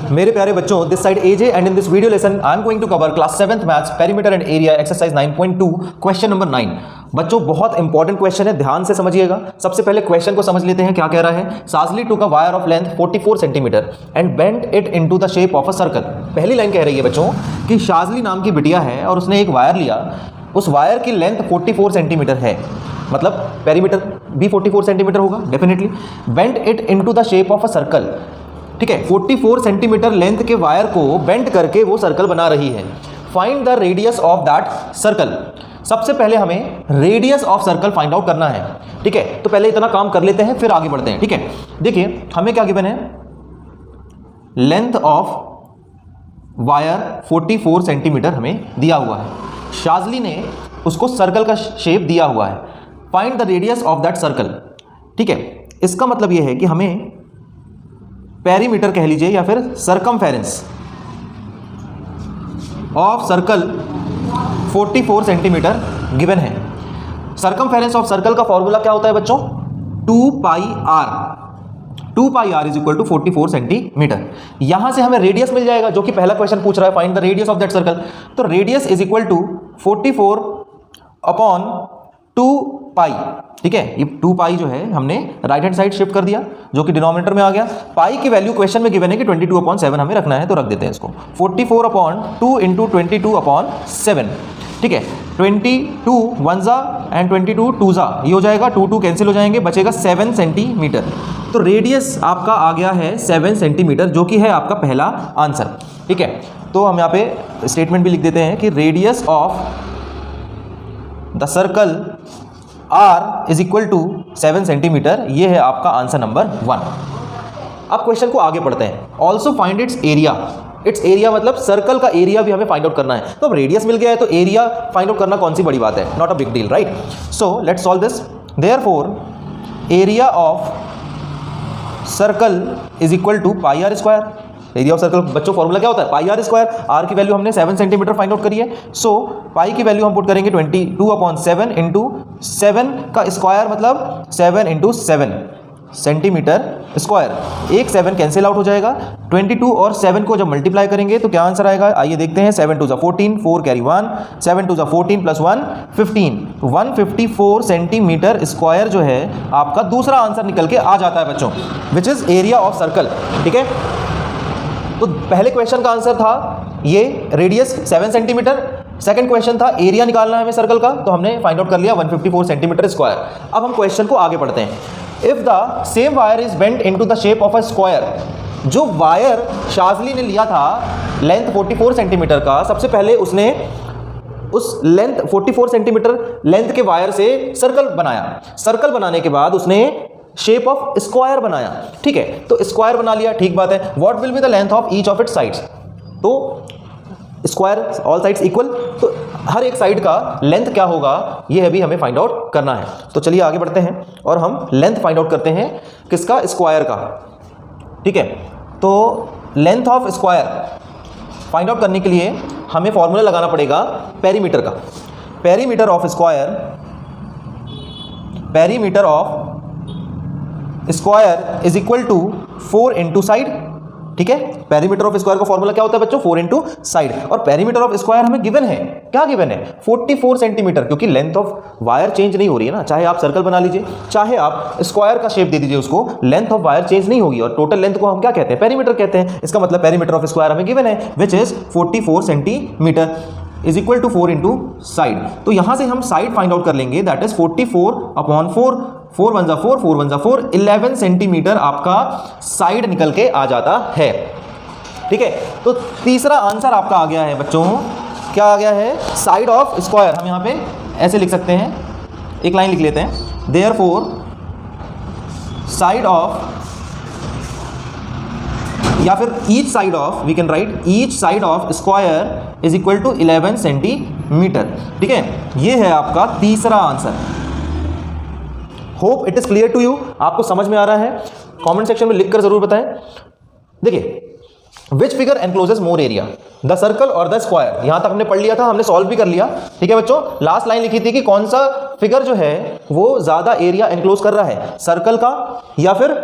मेरे प्यारे बच्चों, this side AJ and in this video lesson I am going to cover class 7th maths perimeter and area exercise 9.2 question number 9। बच्चों बहुत important question है, ध्यान से समझिएगा। सबसे पहले क्वेश्चन को समझ लेते हैं, क्या कह रहा है। साजली टूक a wire of length 44 centimetre and bent it into the shape of a circle. पहली लाइन कह रही है बच्चों कि शाजली नाम की बिटिया है और उसने एक वायर लिया, उस वायर की लेंथ 44 सेंटीमीटर है, मतलब पेरीमीटर भी 44 सेंटीमीटर होगा definitely. Bent it into the shape of a circle, ठीक है। 44 सेंटीमीटर लेंथ के वायर को बेंट करके वो सर्कल बना रही है। Find the radius of that circle. सबसे पहले हमें radius of circle find out करना है, ठीक है। तो पहले इतना काम कर लेते हैं, फिर आगे बढ़ते हैं, ठीक है। देखिए हमें क्या गिवन है, लेंथ ऑफ वायर 44 सेंटीमीटर हमें दिया हुआ है। शाजली ने उसको सर्कल का शेप दिया हुआ है। Find the radius of that circle, ठीक है। इसका मतलब यह है कि हमें पेरीमीटर कह लीजिए या फिर circumference of circle 44 centimetre given है। सरकमफेरेंस ऑफ सर्कल का फॉर्मूला क्या होता है बच्चों, 2 pi r is equal to 44 centimetre. यहां से हमें रेडियस मिल जाएगा, जो कि पहला क्वेश्चन पूछ रहा है, find the radius of that circle. तो radius is equal to 44 upon 2 pi, ठीक है। ये 2 पाई जो है हमने राइट हैंड साइड शिफ्ट कर दिया, जो कि डिनोमिनेटर में आ गया। पाई की वैल्यू क्वेश्चन में गिवन है कि 22/7 हमें रखना है, तो रख देते हैं इसको। 44/2 इंटू 22/7, ठीक है। 22 1 एंड 22 2 ये हो जाएगा, 2 कैंसिल हो जाएंगे, बचेगा 7 सेंटीमीटर। तो रेडियस आपका आ गया है 7 सेंटीमीटर, जो कि है आपका पहला आंसर, ठीक है। तो हम यहाँ पे स्टेटमेंट भी लिख देते हैं कि radius of the circle R is equal to 7 centimetre. ये है आपका आंसर नंबर 1। अब क्वेश्चन को आगे पढ़ते हैं। Also find its area. It's area मतलब सर्कल का एरिया भी हमें फाइंड आउट करना है। तो अब रेडियस मिल गया है तो एरिया फाइंड आउट करना कौन सी बड़ी बात है, not a big deal, right. So let's solve this. Therefore area of circle is equal to pi r square. Area of circle बच्चों फॉर्मूला क्या होता है, पाई आर स्क्वायर। आर की वैल्यू हमने 7 सेंटीमीटर फाइंड आउट करी है। सो पाई की value हम पुट करेंगे 22/7 इंटू 7 का स्क्वायर, मतलब 7 इंटू 7 सेंटीमीटर स्क्वायर। एक 7 कैंसिल आउट हो जाएगा। 22 और 7 को जब मल्टीप्लाई करेंगे तो क्या आंसर आएगा, आइए देखते हैं। 7 2 14, 4 कैरी 1, 7 2 14 प्लस 1 15, 154 सेंटीमीटर स्क्वायर जो है आपका दूसरा आंसर निकल के आ जाता है बच्चों, which is area of circle, ठीक है। तो पहले क्वेश्चन का आंसर था ये रेडियस 7 सेंटीमीटर, सेकंड क्वेश्चन था एरिया निकालना है हमें सर्कल का, तो हमने फाइंड आउट कर लिया 154 सेंटीमीटर स्क्वायर। अब हम क्वेश्चन को आगे पढ़ते हैं। If the same wire is bent into the shape of a square. जो वायर शाजली ने लिया था लेंथ 44 सेंटीमीटर का, सबसे पहले उसने उस लेंथ 44 सेंटीमीटर लेंथ के वायर से सर्कल बनाया। सर्कल बनाने के बाद उसने शेप ऑफ स्क्वायर बनाया, ठीक है। तो स्क्वायर बना लिया, ठीक बात है। What will be the length of each of its sides. तो स्क्वायर ऑल साइड्स इक्वल, तो हर एक साइड का लेंथ क्या होगा ये अभी हमें फाइंड आउट करना है। तो चलिए आगे बढ़ते हैं और हम लेंथ फाइंड आउट करते हैं किसका, स्क्वायर का, ठीक है। तो length of square find out करने के लिए हमें फॉर्मूला लगाना पड़ेगा पेरीमीटर का। Perimeter of square, perimeter of square is equal to 4 into side, ठीक है। पेरीमीटर ऑफ स्क्वायर का फॉर्मूला क्या होता है बच्चों, 4 इंटू साइड। और पेरीमीटर ऑफ स्क्वायर हमें गिवन है, क्या गिवन है, 44 सेंटीमीटर, क्योंकि लेंथ ऑफ वायर चेंज नहीं हो रही है ना। चाहे आप सर्कल बना लीजिए, चाहे आप स्क्वायर का शेप दे दीजिए उसको, लेंथ ऑफ वायर चेंज नहीं होगी। और टोटल लेंथ को हम क्या कहते हैं, पेरीमीटर कहते हैं। इसका मतलब पेरीमीटर ऑफ स्क्वायर हमें गिवन है, which is 44 centimetre is equal to 4 into side. तो यहां से हम साइड फाइंड आउट कर लेंगे, दैट इज 44/4, 4 1 4, 4 1 4, 11 सेंटीमीटर आपका साइड निकल के आ जाता है, ठीक है। तो तीसरा आंसर आपका आ गया है बच्चों, क्या आ गया है, साइड ऑफ स्क्वायर। हम यहां पे ऐसे लिख सकते हैं, एक लाइन लिख लेते हैं। देयरफॉर साइड ऑफ, या फिर each side of, we can write each side of square is equal to 11 centimetre, ठीक है। ये है आपका तीसरा answer. Hope it is clear to you. आपको समझ में आ रहा है, कमेंट सेक्शन में लिखकर जरूर बताएं। देखिए, which figure encloses more area, the circle और द स्क्वायर। यहां तक हमने पढ़ लिया था, हमने सॉल्व भी कर लिया, ठीक है बच्चों। लास्ट लाइन लिखी थी कि कौन सा फिगर जो है वो ज्यादा एरिया एनक्लोज कर रहा है, सर्कल का या फिर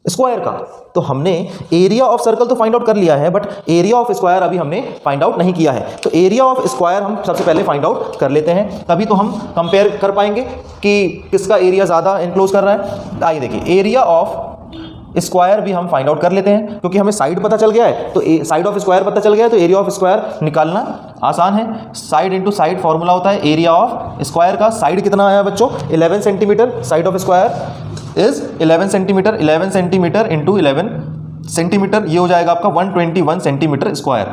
स्क्वायर का। तो हमने एरिया ऑफ सर्कल तो फाइंड आउट कर लिया है, बट एरिया ऑफ स्क्वायर अभी हमने फाइंड आउट नहीं किया है। तो एरिया ऑफ स्क्वायर हम सबसे पहले फाइंड आउट कर लेते हैं, तभी तो हम कंपेयर कर पाएंगे कि किसका एरिया ज़्यादा एनक्लोज कर रहा है। आइए देखिए, एरिया ऑफ स्क्वायर भी हम फाइंड आउट कर लेते हैं, क्योंकि हमें साइड पता चल गया है, तो साइड ऑफ स्क्वायर पता चल गया है, तो एरिया ऑफ स्क्वायर निकालना आसान है। साइड इंटू साइड फॉर्मूला होता है एरिया ऑफ स्क्वायर का। साइड कितना आया बच्चों? 11 centimetre. Side of square is 11 centimetre. 11 centimetre into 11 centimetre, ये हो जाएगा आपका 121 सेंटीमीटर स्क्वायर।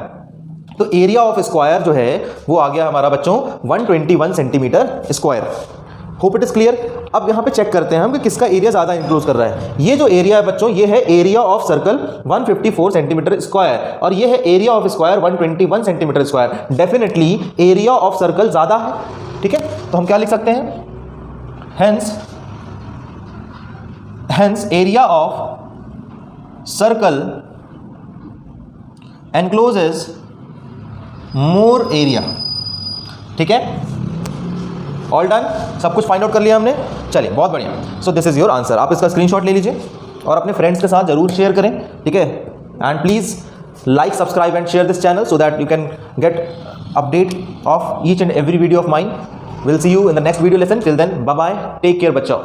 तो एरिया ऑफ स्क्वायर जो है वो आ गया हमारा बच्चों 121 centimetre square. Hope it is clear. अब यहाँ पे चेक करते हैं हम कि किसका एरिया ज़्यादा इंक्लूड कर रहा है। ये जो एरिया है बच्चों, ये है area of circle 154 centimetre square, और ये है area of square 121 centimetre square. Definitely area of circle ज़्यादा है, ठीक है। तो हम क्या लिख सकते हैं? Hence area of circle encloses more area, ठीक है। ऑल डन, सब कुछ फाइंड आउट कर लिया हमने। चलिए, बहुत बढ़िया। So this is your answer. आप इसका स्क्रीनशॉट ले लीजिए और अपने फ्रेंड्स के साथ जरूर शेयर करें, ठीक है। And please like, subscribe and share this channel so that you can get update of each and every video of mine. We'll see you in the next video lesson. Till then, bye bye, take care बच्चों।